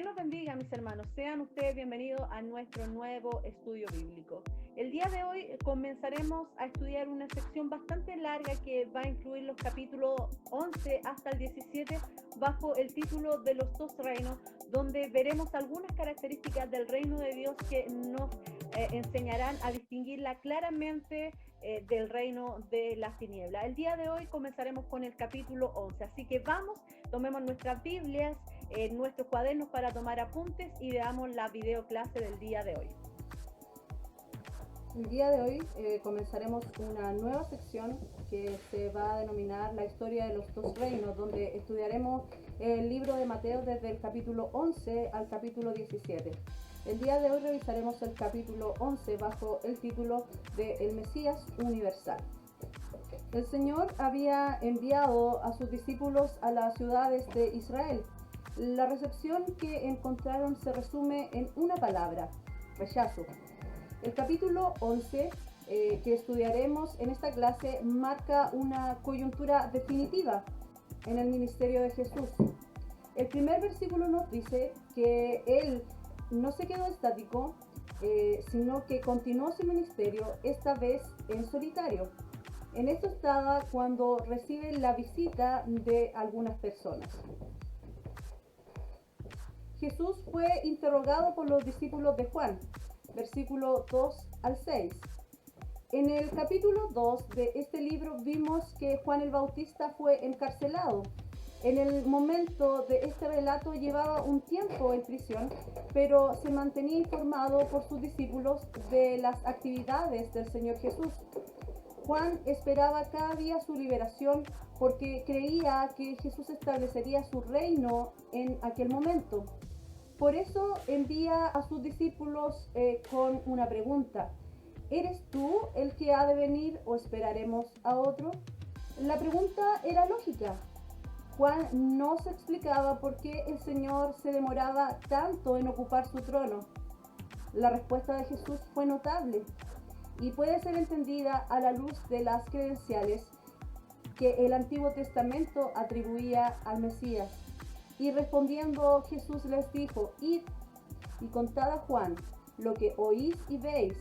Dios los bendiga, mis hermanos. Sean ustedes bienvenidos a nuestro nuevo estudio bíblico. El día de hoy comenzaremos a estudiar una sección bastante larga que va a incluir los capítulos 11 hasta el 17 bajo el título de los dos reinos, donde veremos algunas características del reino de Dios que nos enseñarán a distinguirla claramente del reino de las tinieblas. El día de hoy comenzaremos con el capítulo 11, así que vamos, tomemos nuestras Biblias, nuestros cuadernos para tomar apuntes y veamos la videoclase del día de hoy. El día de hoy comenzaremos una nueva sección que se va a denominar la historia de los dos reinos, donde estudiaremos el libro de Mateo desde el capítulo 11 al capítulo 17. El día de hoy revisaremos el capítulo 11 bajo el título de El Mesías Universal. El Señor había enviado a sus discípulos a las ciudades de Israel. La recepción que encontraron se resume en una palabra: rechazo. El capítulo 11 que estudiaremos en esta clase marca una coyuntura definitiva en el ministerio de Jesús. El primer versículo nos dice que Él no se quedó estático, sino que continuó su ministerio, esta vez en solitario. En esto estaba cuando recibe la visita de algunas personas. Jesús fue interrogado por los discípulos de Juan, versículo 2 al 6. En el capítulo 2 de este libro vimos que Juan el Bautista fue encarcelado. En el momento de este relato llevaba un tiempo en prisión, pero se mantenía informado por sus discípulos de las actividades del Señor Jesús. Juan esperaba cada día su liberación porque creía que Jesús establecería su reino en aquel momento. Por eso envía a sus discípulos con una pregunta: ¿eres tú el que ha de venir o esperaremos a otro? La pregunta era lógica. Juan no se explicaba por qué el Señor se demoraba tanto en ocupar su trono. La respuesta de Jesús fue notable y puede ser entendida a la luz de las credenciales que el Antiguo Testamento atribuía al Mesías. Y respondiendo, Jesús les dijo: id y contad a Juan lo que oís y veis.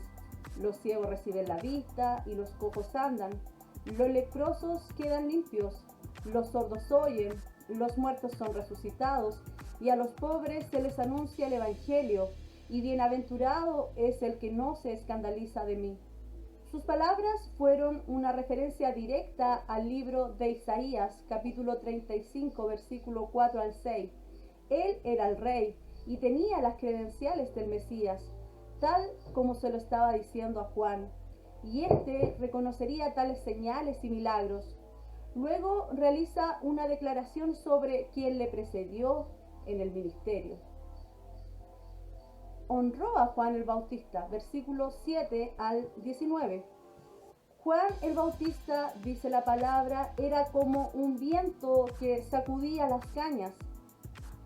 Los ciegos reciben la vista y los cojos andan, los leprosos quedan limpios, los sordos oyen, los muertos son resucitados, y a los pobres se les anuncia el Evangelio, y bienaventurado es el que no se escandaliza de mí. Sus palabras fueron una referencia directa al libro de Isaías, capítulo 35, versículo 4 al 6. Él era el rey y tenía las credenciales del Mesías, tal como se lo estaba diciendo a Juan, y éste reconocería tales señales y milagros. Luego realiza una declaración sobre quien le precedió en el ministerio. Honró a Juan el Bautista, versículos 7 al 19. Juan el Bautista, dice la palabra, era como un viento que sacudía las cañas.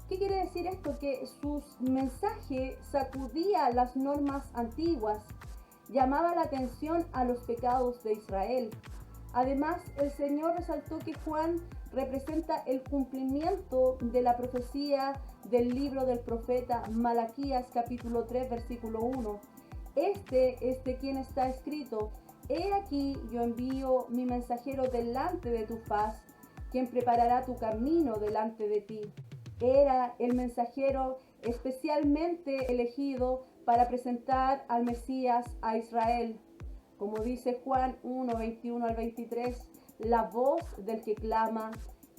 ¿Qué quiere decir esto? Que su mensaje sacudía las normas antiguas, llamaba la atención a los pecados de Israel. Además, el Señor resaltó que Juan representa el cumplimiento de la profecía del libro del profeta Malaquías, capítulo 3, versículo 1. Este es de quien está escrito: he aquí yo envío mi mensajero delante de tu faz, quien preparará tu camino delante de ti. Era el mensajero especialmente elegido para presentar al Mesías a Israel. Como dice Juan 1, 21 al 23, la voz del que clama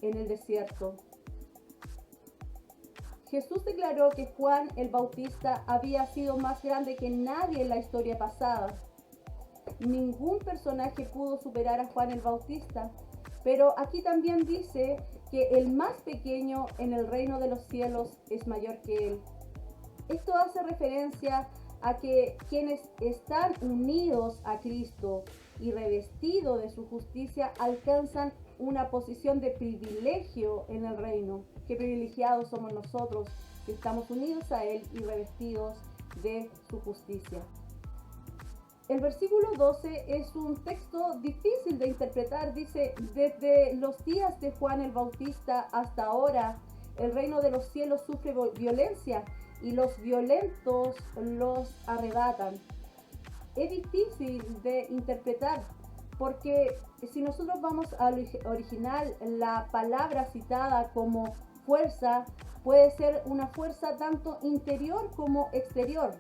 en el desierto. Jesús declaró que Juan el Bautista había sido más grande que nadie en la historia pasada. Ningún personaje pudo superar a Juan el Bautista, pero aquí también dice que el más pequeño en el reino de los cielos es mayor que él. Esto hace referencia a que quienes están unidos a Cristo y revestidos de su justicia alcanzan una posición de privilegio en el reino. Qué privilegiados somos nosotros que estamos unidos a Él y revestidos de su justicia. El versículo 12 es un texto difícil de interpretar. Dice: desde los días de Juan el Bautista hasta ahora, el reino de los cielos sufre violencia y los violentos los arrebatan. Es difícil de interpretar porque si nosotros vamos al original, la palabra citada como fuerza puede ser una fuerza tanto interior como exterior.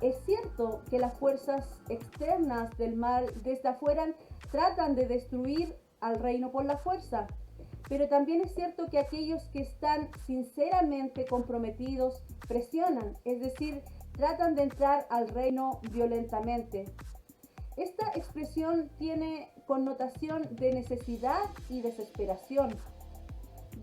Es cierto que las fuerzas externas del mal desde afuera tratan de destruir al reino por la fuerza, pero también es cierto que aquellos que están sinceramente comprometidos presionan, es decir, tratan de entrar al reino violentamente. Esta expresión tiene connotación de necesidad y desesperación.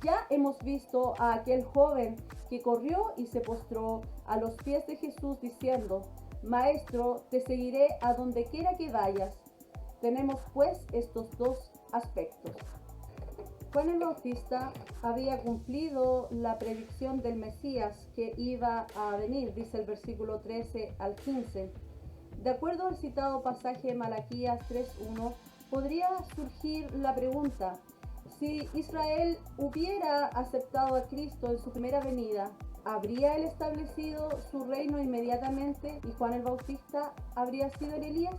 Ya hemos visto a aquel joven que corrió y se postró a los pies de Jesús diciendo: Maestro, te seguiré a donde quiera que vayas. Tenemos pues estos dos aspectos. Juan el Bautista había cumplido la predicción del Mesías que iba a venir, dice el versículo 13 al 15. De acuerdo al citado pasaje de Malaquías 3:1, podría surgir la pregunta: si Israel hubiera aceptado a Cristo en su primera venida, ¿habría él establecido su reino inmediatamente y Juan el Bautista habría sido el Elías?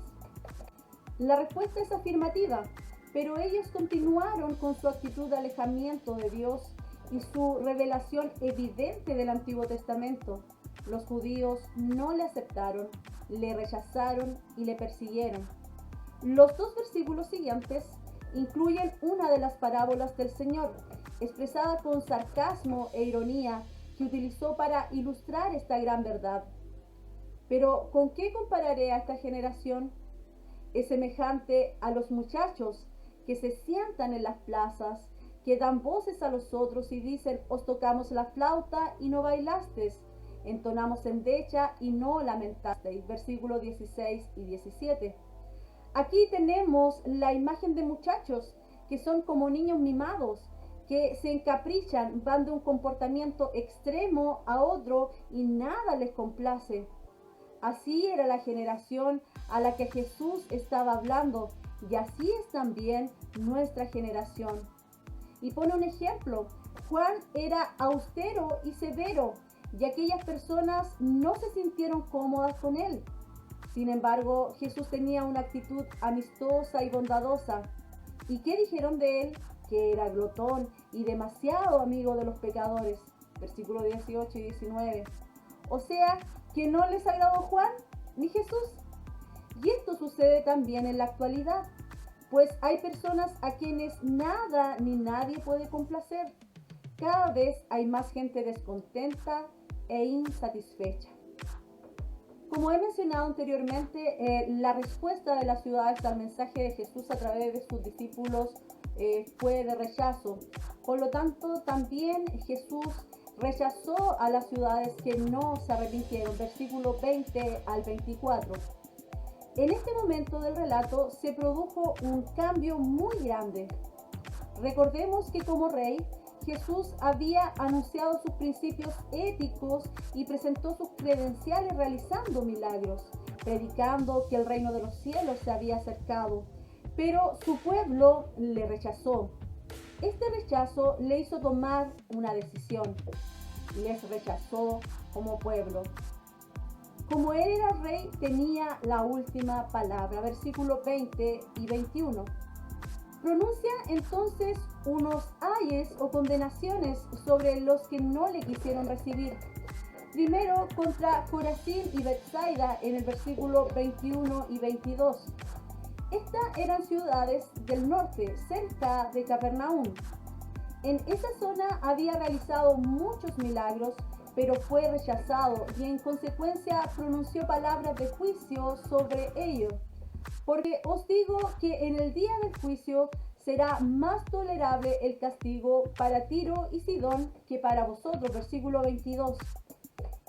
La respuesta es afirmativa, pero ellos continuaron con su actitud de alejamiento de Dios y su revelación evidente del Antiguo Testamento. Los judíos no le aceptaron, le rechazaron y le persiguieron. Los dos versículos siguientes incluyen una de las parábolas del Señor, expresada con sarcasmo e ironía, que utilizó para ilustrar esta gran verdad. Pero, ¿con qué compararé a esta generación? Es semejante a los muchachos que se sientan en las plazas, que dan voces a los otros y dicen: os tocamos la flauta y no bailasteis, entonamos endecha y no lamentasteis. Versículos 16 y 17. Aquí tenemos la imagen de muchachos que son como niños mimados, que se encaprichan, van de un comportamiento extremo a otro y nada les complace. Así era la generación a la que Jesús estaba hablando, y así es también nuestra generación. Y pone un ejemplo: Juan era austero y severo, y aquellas personas no se sintieron cómodas con él. Sin embargo, Jesús tenía una actitud amistosa y bondadosa. ¿Y qué dijeron de él? Que era glotón y demasiado amigo de los pecadores. Versículos 18 y 19. O sea, que no les agradó Juan ni Jesús. Y esto sucede también en la actualidad, pues hay personas a quienes nada ni nadie puede complacer. Cada vez hay más gente descontenta e insatisfecha. Como he mencionado anteriormente, la respuesta de las ciudades al mensaje de Jesús a través de sus discípulos fue de rechazo. Por lo tanto, también Jesús rechazó a las ciudades que no se arrepintieron. Versículo 20 al 24. En este momento del relato se produjo un cambio muy grande. Recordemos que como rey, Jesús había anunciado sus principios éticos y presentó sus credenciales realizando milagros, predicando que el reino de los cielos se había acercado, pero su pueblo le rechazó. Este rechazo le hizo tomar una decisión. Les rechazó como pueblo. Como él era rey, tenía la última palabra. Versículos 20 y 21. Pronuncia entonces unos ayes o condenaciones sobre los que no le quisieron recibir. Primero contra Corazín y Betsaida en el versículo 21 y 22. Estas eran ciudades del norte, cerca de Capernaum. En esa zona había realizado muchos milagros, pero fue rechazado y en consecuencia pronunció palabras de juicio sobre ellos. Porque os digo que en el día del juicio será más tolerable el castigo para Tiro y Sidón que para vosotros. Versículo 22.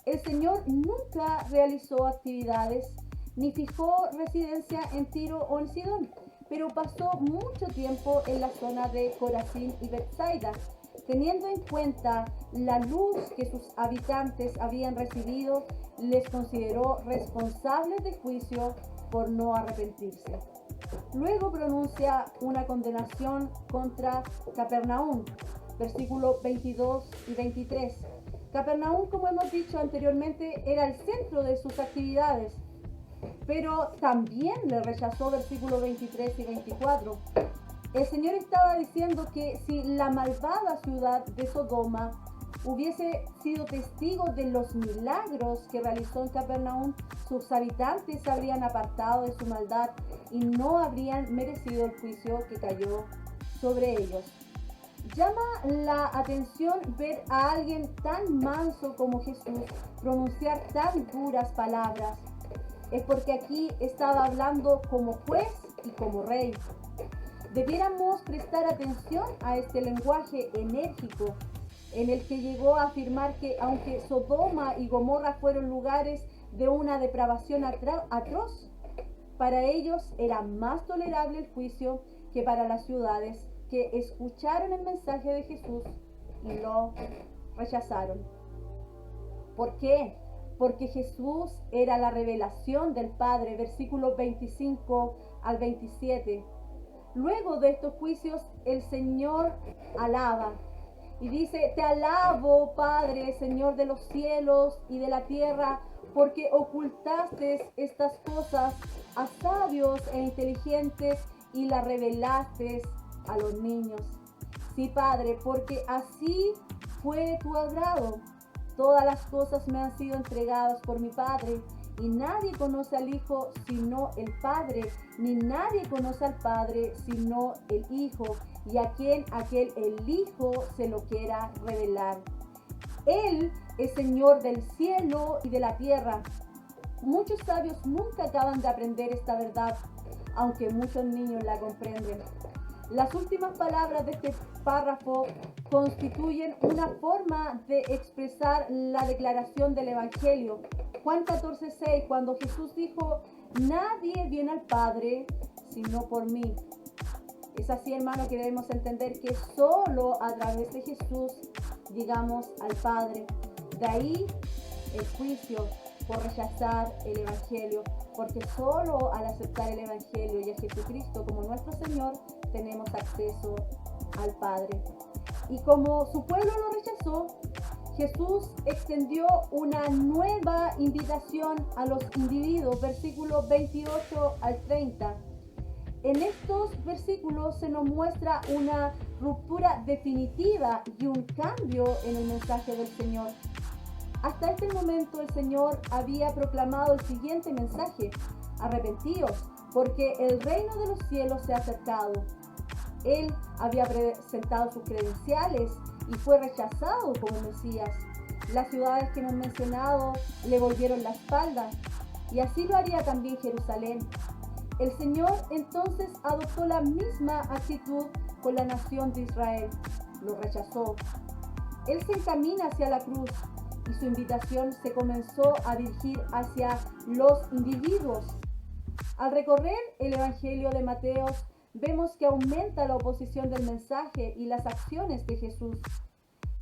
El Señor nunca realizó actividades ni fijó residencia en Tiro o en Sidón, pero pasó mucho tiempo en la zona de Corazín y Betsaida. Teniendo en cuenta la luz que sus habitantes habían recibido, les consideró responsables de juicio por no arrepentirse. Luego pronuncia una condenación contra Capernaum. versículos 22 y 23. Capernaum, como hemos dicho anteriormente, era el centro de sus actividades, pero también le rechazó versículos 23 y 24. El Señor estaba diciendo que si la malvada ciudad de Sodoma hubiese sido testigo de los milagros que realizó en Capernaum, sus habitantes se habrían apartado de su maldad y no habrían merecido el juicio que cayó sobre ellos. Llama la atención ver a alguien tan manso como Jesús pronunciar tan duras palabras. Es porque aquí estaba hablando como juez y como rey. Debiéramos prestar atención a este lenguaje enérgico en el que llegó a afirmar que aunque Sodoma y Gomorra fueron lugares de una depravación atroz, para ellos era más tolerable el juicio que para las ciudades que escucharon el mensaje de Jesús y lo rechazaron. ¿Por qué? Porque Jesús era la revelación del Padre, versículos 25 al 27. Luego de estos juicios, el Señor alaba y dice: te alabo, Padre, Señor de los cielos y de la tierra, porque ocultaste estas cosas a sabios e inteligentes y las revelaste a los niños. Sí, Padre, porque así fue tu agrado. Todas las cosas me han sido entregadas por mi Padre, y nadie conoce al Hijo sino el Padre, ni nadie conoce al Padre sino el Hijo, y a quien aquel el Hijo se lo quiera revelar. Él es Señor del cielo y de la tierra. Muchos sabios nunca acaban de aprender esta verdad, aunque muchos niños la comprenden. Las últimas palabras de este párrafo constituyen una forma de expresar la declaración del Evangelio. Juan 14:6, cuando Jesús dijo: nadie viene al Padre sino por mí. Es así, hermano, que debemos entender que solo a través de Jesús llegamos al Padre. De ahí el juicio por rechazar el Evangelio, porque solo al aceptar el Evangelio y a Jesucristo como nuestro Señor tenemos acceso al Padre. Y como su pueblo lo rechazó, Jesús extendió una nueva invitación a los individuos, versículos 28 al 30. En estos versículos se nos muestra una ruptura definitiva y un cambio en el mensaje del Señor. Hasta este momento el Señor había proclamado el siguiente mensaje: arrepentíos, porque el reino de los cielos se ha acercado. Él había presentado sus credenciales y fue rechazado como Mesías. Las ciudades que hemos mencionado le volvieron la espalda, y así lo haría también Jerusalén. El Señor entonces adoptó la misma actitud con la nación de Israel. Lo rechazó. Él se encamina hacia la cruz y su invitación se comenzó a dirigir hacia los individuos. Al recorrer el Evangelio de Mateo, vemos que aumenta la oposición del mensaje y las acciones de Jesús.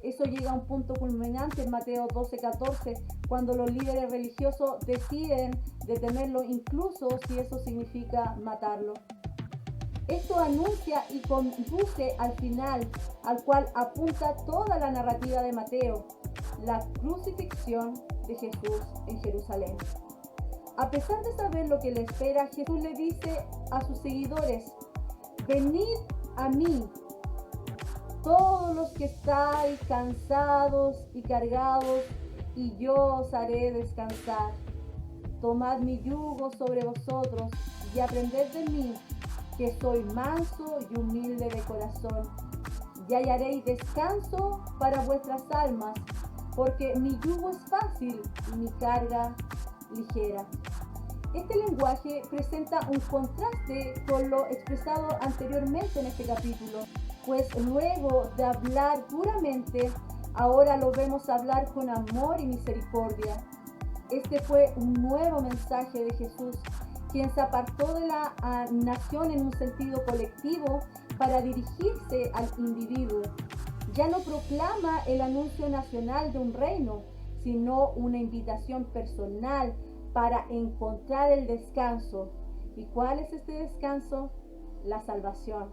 Eso llega a un punto culminante en Mateo 12:14, cuando los líderes religiosos deciden detenerlo, incluso si eso significa matarlo. Esto anuncia y conduce al final, al cual apunta toda la narrativa de Mateo: la crucifixión de Jesús en Jerusalén. A pesar de saber lo que le espera, Jesús le dice a sus seguidores: venid a mí, todos los que estáis cansados y cargados, y yo os haré descansar. Tomad mi yugo sobre vosotros y aprended de mí, que soy manso y humilde de corazón, y hallaréis descanso para vuestras almas, porque mi yugo es fácil y mi carga ligera. Este lenguaje presenta un contraste con lo expresado anteriormente en este capítulo, pues luego de hablar duramente, ahora lo vemos hablar con amor y misericordia. Este fue un nuevo mensaje de Jesús, quien se apartó de la nación en un sentido colectivo para dirigirse al individuo. Ya no proclama el anuncio nacional de un reino, sino una invitación personal para encontrar el descanso. ¿Y cuál es este descanso? La salvación.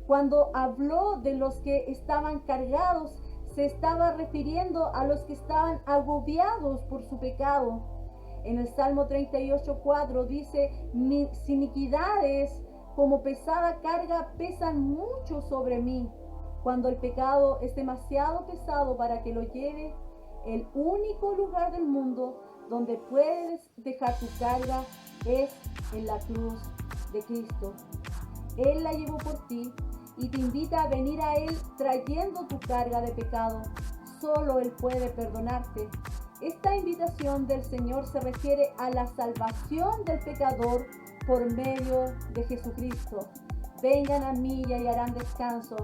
Cuando habló de los que estaban cargados, se estaba refiriendo a los que estaban agobiados por su pecado. En el Salmo 38:4 dice: mis iniquidades como pesada carga pesan mucho sobre mí. Cuando el pecado es demasiado pesado para que lo lleve, el único lugar del mundo donde puedes dejar tu carga es en la cruz de Cristo. Él la llevó por ti y te invita a venir a Él trayendo tu carga de pecado. Solo Él puede perdonarte. Esta invitación del Señor se refiere a la salvación del pecador por medio de Jesucristo. Vengan a mí y hallarán descanso.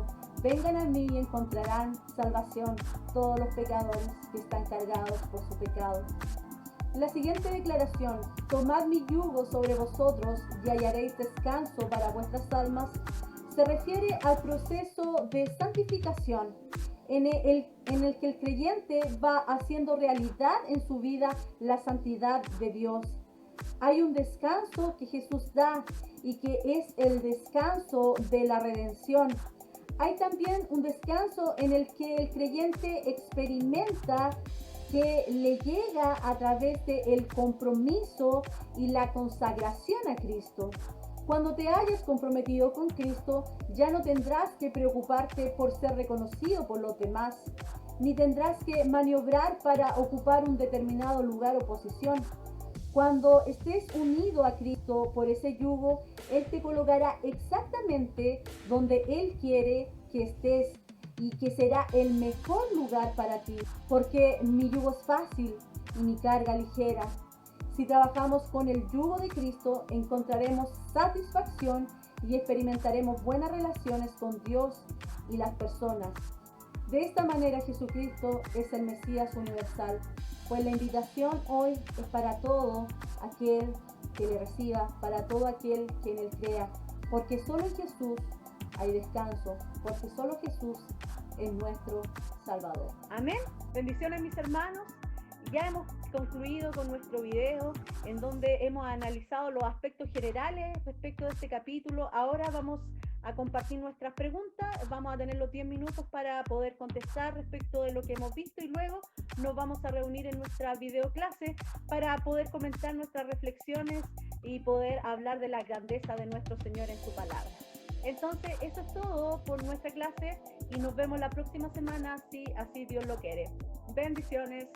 Vengan a mí y encontrarán salvación todos los pecadores que están cargados por su pecado. La siguiente declaración: tomad mi yugo sobre vosotros y hallaréis descanso para vuestras almas, se refiere al proceso de santificación en el que el creyente va haciendo realidad en su vida la santidad de Dios. Hay un descanso que Jesús da y que es el descanso de la redención. Hay también un descanso en el que el creyente experimenta que le llega a través del compromiso y la consagración a Cristo. Cuando te hayas comprometido con Cristo, ya no tendrás que preocuparte por ser reconocido por los demás, ni tendrás que maniobrar para ocupar un determinado lugar o posición. Cuando estés unido a Cristo por ese yugo, Él te colocará exactamente donde Él quiere que estés y que será el mejor lugar para ti, porque mi yugo es fácil y mi carga ligera. Si trabajamos con el yugo de Cristo, encontraremos satisfacción y experimentaremos buenas relaciones con Dios y las personas. De esta manera, Jesucristo es el Mesías universal, pues la invitación hoy es para todo aquel que le reciba, para todo aquel que en Él crea, porque solo en Jesús hay descanso, porque solo Jesús es nuestro Salvador. Amén. Bendiciones, mis hermanos. Ya hemos concluido con nuestro video en donde hemos analizado los aspectos generales respecto de este capítulo. Ahora vamos a compartir nuestras preguntas. Vamos a tener los 10 minutos para poder contestar respecto de lo que hemos visto y luego nos vamos a reunir en nuestra videoclase para poder comentar nuestras reflexiones y poder hablar de la grandeza de nuestro Señor en su palabra. Entonces, eso es todo por nuestra clase y nos vemos la próxima semana si así Dios lo quiere. Bendiciones.